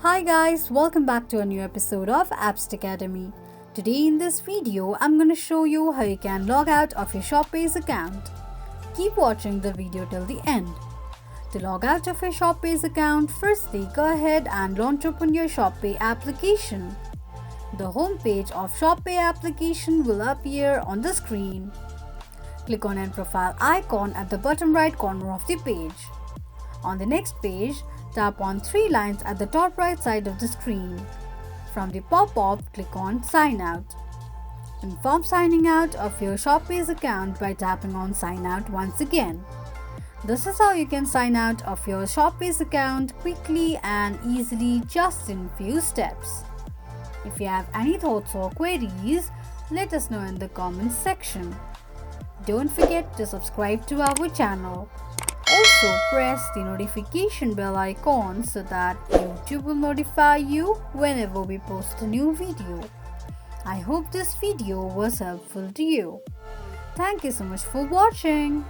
Hi guys, welcome back to a new episode of Apps Academy. Today in this video, I'm going to show you how you can log out of your Shopbase account. Keep watching the video till the end. To log out of your Shopbase account, firstly go ahead and launch open your ShopPay application. The home page of ShopPay application will appear on the screen. Click on an profile icon at the bottom right corner of the page. On the next page, tap on three lines at the top right side of the screen. From the pop-up, click on Sign Out. Inform signing out of your Shopbase account by tapping on Sign Out once again. This is how you can sign out of your Shopbase account quickly and easily just in few steps. If you have any thoughts or queries, let us know in the comments section. Don't forget to subscribe to our channel. Also press the notification bell icon so that YouTube will notify you whenever we post a new video. I hope this video was helpful to you. Thank you so much for watching.